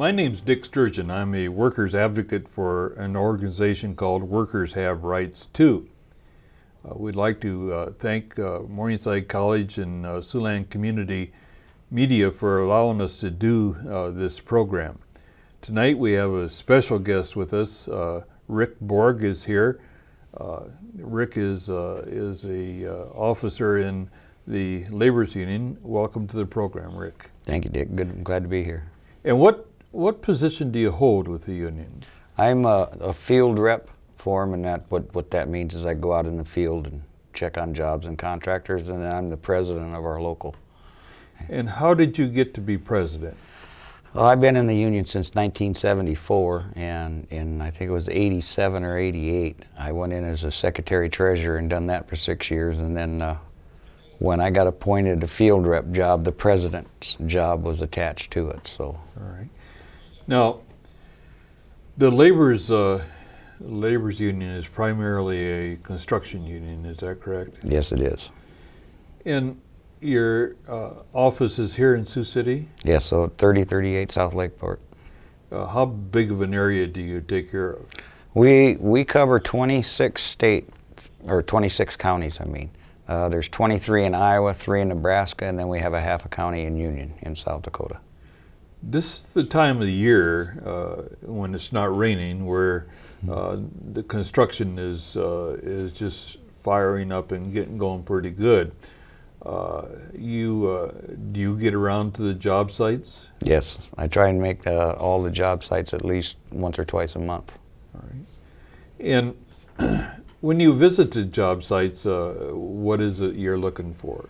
My name's Dick Sturgeon. I'm a workers advocate for an organization called Workers Have Rights Too. We'd like to thank Morningside College and Siouxland Community Media for allowing us to do this program. Tonight we have a special guest with us. Rick Borg is here. Rick is a officer in the Labor's Union. Welcome to the program, Rick. Thank you, Dick. Good. I'm glad to be here. And what position do you hold with the union? I'm a field rep for them, and what that means is I go out in the field and check on jobs and contractors, and I'm the president of our local. And how did you get to be president? Well, I've been in the union since 1974, and in I think it was 87 or 88, I went in as a secretary-treasurer and done that for 6 years, and then when I got appointed a field rep job, the president's job was attached to it. So. All right. Now, the Labor's Union is primarily a construction union, is that correct? Yes, it is. And your office is here in Sioux City? Yes, so 3038 South Lakeport. How big of an area do you take care of? We cover 26 counties, I mean. There's 23 in Iowa, 3 in Nebraska, and then we have a half a county in Union in South Dakota. This is the time of the year when it's not raining, where the construction is just firing up and getting going pretty good. Do you get around to the job sites? Yes, I try and make all the job sites at least once or twice a month. All right. And when you visit the job sites, what is it you're looking for?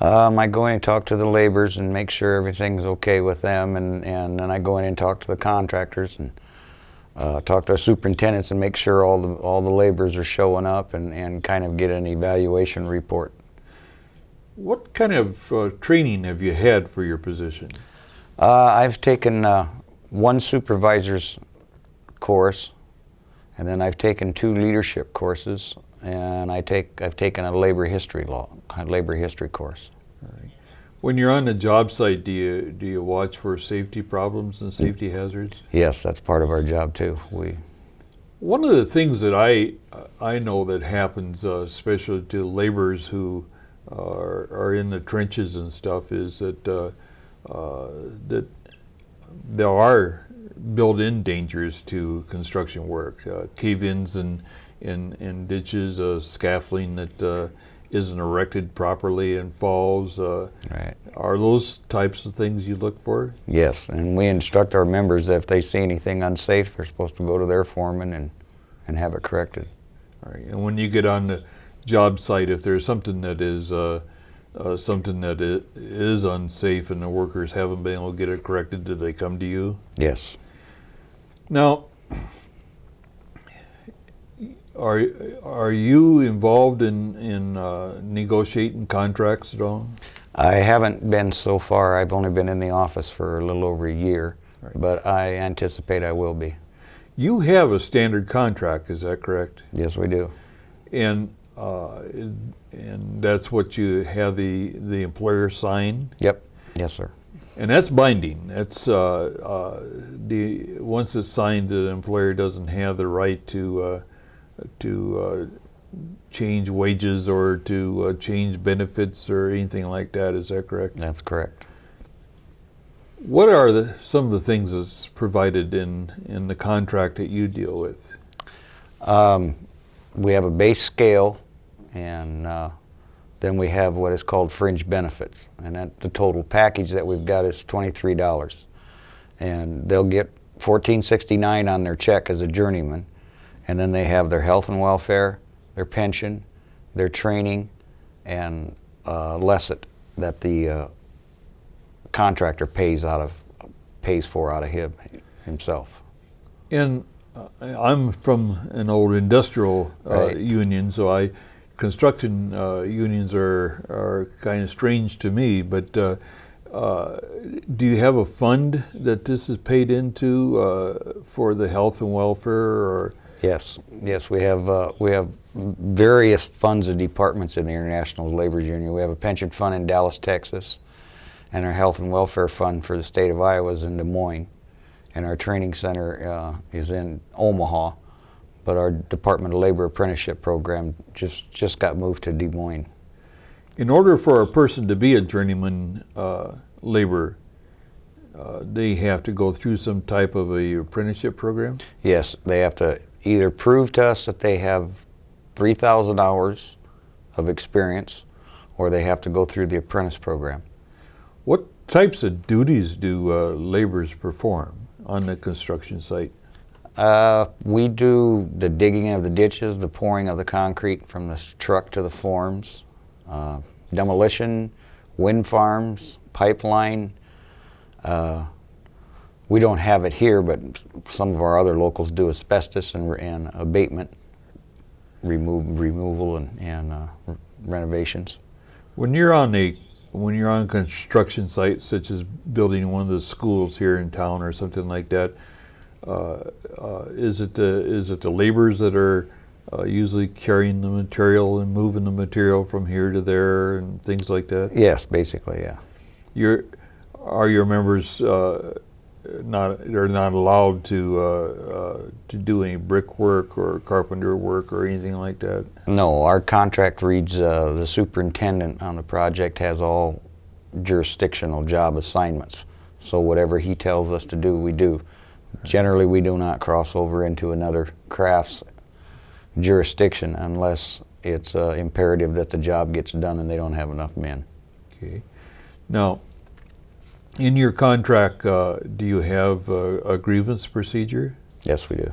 I go in and talk to the laborers and make sure everything's okay with them, and then I go in and talk to the contractors and talk to the superintendents and make sure all the laborers are showing up and kind of get an evaluation report. What kind of training have you had for your position? I've taken one supervisor's course, and then I've taken 2 leadership courses, and I've taken a labor history course. All right. When you're on the job site, do you watch for safety problems and safety hazards? Yes, that's part of our job too. One of the things that I know that happens, especially to laborers who are in the trenches and stuff, is that that there are built-in dangers to construction work, cave-ins and ditches, scaffolding that isn't erected properly and falls. Right. Are those types of things you look for? Yes, and we instruct our members that if they see anything unsafe, they're supposed to go to their foreman and have it corrected. All right. And when you get on the job site, if there's something that is unsafe and the workers haven't been able to get it corrected, do they come to you? Yes. Now, are you involved in negotiating contracts at all? I haven't been so far. I've only been in the office for a little over a year, right, but I anticipate I will be. You have a standard contract, is that correct? Yes, we do. And that's what you have the employer sign? Yep. Yes, sir. And that's binding. That's once it's signed, the employer doesn't have the right to change wages or to change benefits or anything like that. Is that correct? That's correct. What are some of the things that's provided in the contract that you deal with? We have a base scale, and then we have what is called fringe benefits, and the total package that we've got is $23, and they'll get $14.69 on their check as a journeyman, and then they have their health and welfare, their pension, their training, and LESIT that the contractor pays for out of himself. And I'm from an old industrial right. union, so construction unions are kind of strange to me, but do you have a fund that this is paid into for the health and welfare? Or Yes, we have various funds and departments in the International Labor's Union. We have a pension fund in Dallas, Texas, and our health and welfare fund for the state of Iowa is in Des Moines. and our training center is in Omaha, but our Department of Labor apprenticeship program just got moved to Des Moines. In order for a person to be a journeyman laborer, they have to go through some type of a apprenticeship program? Yes, they have to either prove to us that they have 3,000 hours of experience, or they have to go through the apprentice program. What types of duties do laborers perform on the construction site? We do the digging of the ditches, the pouring of the concrete from the truck to the forms, demolition, wind farms, pipeline. We don't have it here, but some of our other locals do asbestos and abatement, removal and renovations. When you're on a construction site, such as building one of the schools here in town or something like that, is it the laborers that are usually carrying the material and moving the material from here to there and things like that? Yes, basically, yeah. Are your members they're not allowed to do any brickwork or carpenter work or anything like that? No, our contract reads the superintendent on the project has all jurisdictional job assignments. So whatever he tells us to do, we do. Generally, we do not cross over into another craft's jurisdiction unless it's imperative that the job gets done and they don't have enough men. Okay. Now, in your contract, do you have a grievance procedure? Yes, we do.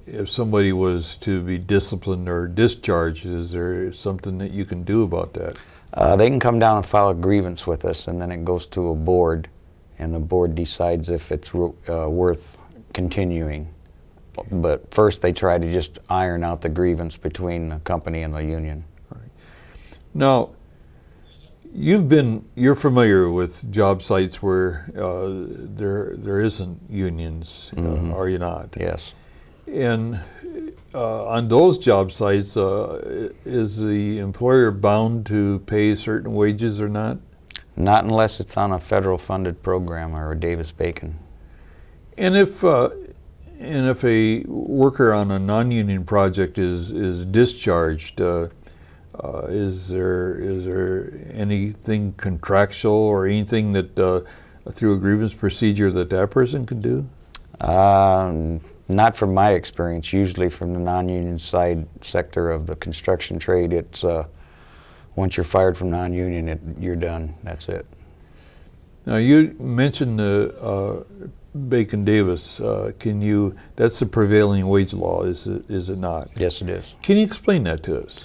If somebody was to be disciplined or discharged, is there something that you can do about that? They can come down and file a grievance with us, and then it goes to a board, and the board decides if it's worth continuing. But first they try to just iron out the grievance between the company and the union. All right. Now, you're familiar with job sites where there isn't unions, are you not? Yes. And on those job sites, is the employer bound to pay certain wages or not? Not unless it's on a federal funded program or a Davis-Bacon. And if a worker on a non-union project is discharged, is there anything contractual or anything that through a grievance procedure that person can do? Not from my experience. Usually from the non-union side sector of the construction trade, it's once you're fired from non-union, you're done. That's it. Now you mentioned the Bacon-Davis. That's the prevailing wage law, is it not? Yes, it is. Can you explain that to us?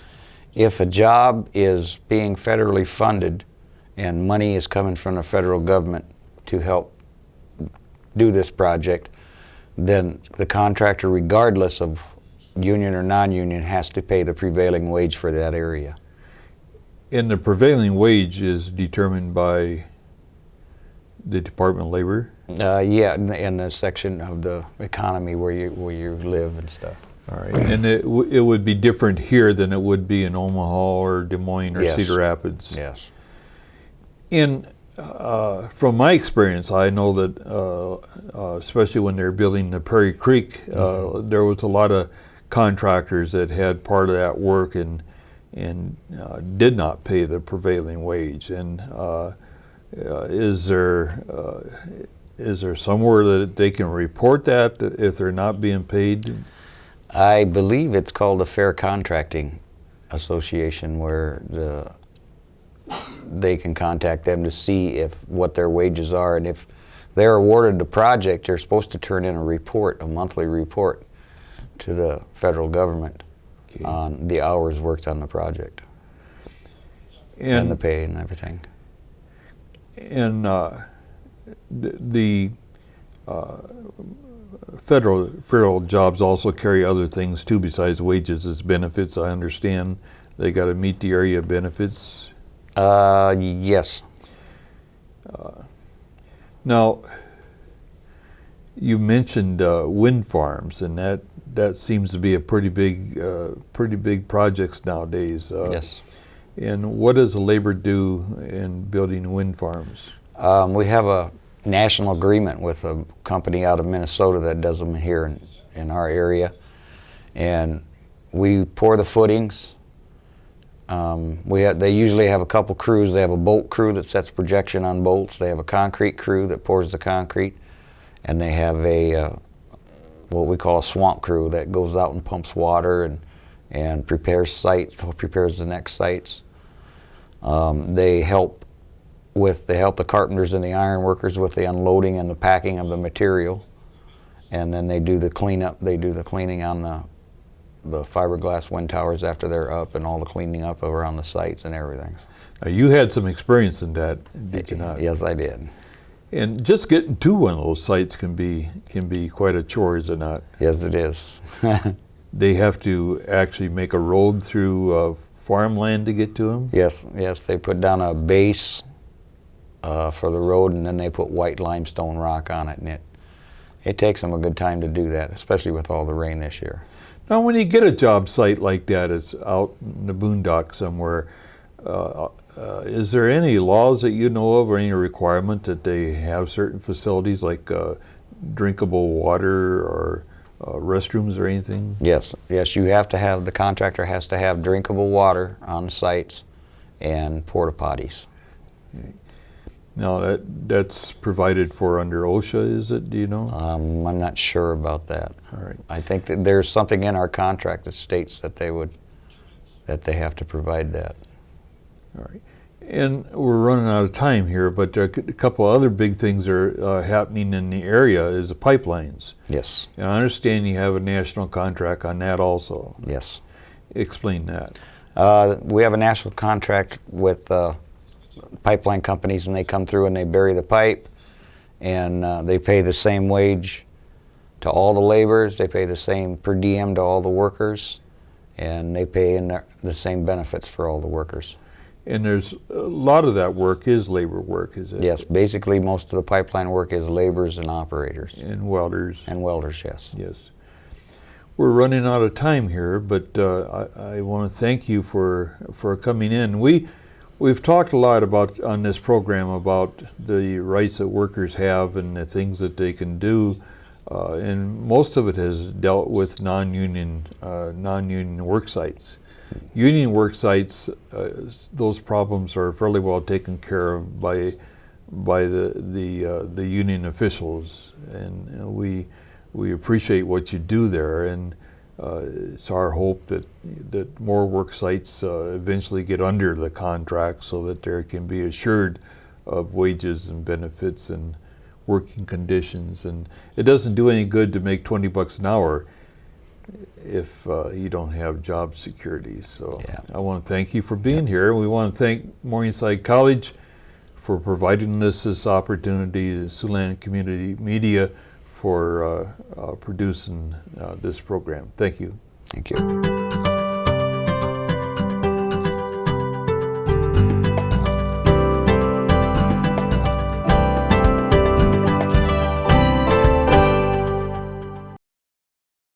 If a job is being federally funded and money is coming from the federal government to help do this project, then the contractor, regardless of union or non-union, has to pay the prevailing wage for that area. And the prevailing wage is determined by the Department of Labor? Yeah, in the section of the economy where you live and stuff. All right, and it would be different here than it would be in Omaha or Des Moines or Yes. Cedar Rapids. Yes. And from my experience, I know that especially when they're building the Prairie Creek, there was a lot of contractors that had part of that work and did not pay the prevailing wage. And is there somewhere that they can report that if they're not being paid? I believe it's called the Fair Contracting Association, where they can contact them to see what their wages are, and if they're awarded the project, they're supposed to turn in a monthly report to the federal government on the hours worked on the project and the pay and everything. And the federal jobs also carry other things too besides wages as benefits. I understand they got to meet the area benefits. Yes. Now, you mentioned wind farms, and that seems to be a pretty big projects nowadays. Yes. And what does the labor do in building wind farms? We have a national agreement with a company out of Minnesota that does them here in our area. And we pour the footings. They usually have a couple crews. They have a bolt crew that sets projection on bolts. They have a concrete crew that pours the concrete. And they have a what we call a swamp crew that goes out and pumps water and prepares the next sites. They help the carpenters and the iron workers with the unloading and the packing of the material, and then they do the cleanup. They do the cleaning on the fiberglass wind towers after they're up, and all the cleaning up around the sites and everything. You had some experience in that, did you not? Yes, I did. And just getting to one of those sites can be quite a chore, is it not? Yes, it is. They have to actually make a road through farmland to get to them? Yes, they put down a base for the road, and then they put white limestone rock on it, and it takes them a good time to do that, especially with all the rain this year. Now, when you get a job site like that, it's out in the boondock somewhere, is there any laws that you know of or any requirement that they have certain facilities like drinkable water or restrooms or anything? Yes, you have to have, the contractor has to have drinkable water on sites and porta potties. Okay. Now, that's provided for under OSHA, is it? Do you know? I'm not sure about that. All right. I think that there's something in our contract that states that they have to provide that. All right. And we're running out of time here, but a couple other big things are happening in the area is the pipelines. Yes. And I understand you have a national contract on that also. Yes. Explain that. We have a national contract with pipeline companies, and they come through and they bury the pipe, and they pay the same wage to all the laborers. They pay the same per diem to all the workers, and they pay in the same benefits for all the workers. And there's a lot of that work is labor work, is it? Yes, basically most of the pipeline work is laborers and operators. And welders. And welders, yes. Yes. We're running out of time here, but I want to thank you for coming in. We've talked a lot on this program about the rights that workers have and the things that they can do, and most of it has dealt with non-union work sites. Union work sites, those problems are fairly well taken care of by the union officials, and we appreciate what you do there, and it's our hope that more work sites eventually get under the contract so that there can be assured of wages and benefits and working conditions. And it doesn't do any good to make $20 an hour if you don't have job security. So yeah. I want to thank you for being here. We want to thank Morningside College for providing us this opportunity, the Siouxland Community Media for producing this program. Thank you. Thank you.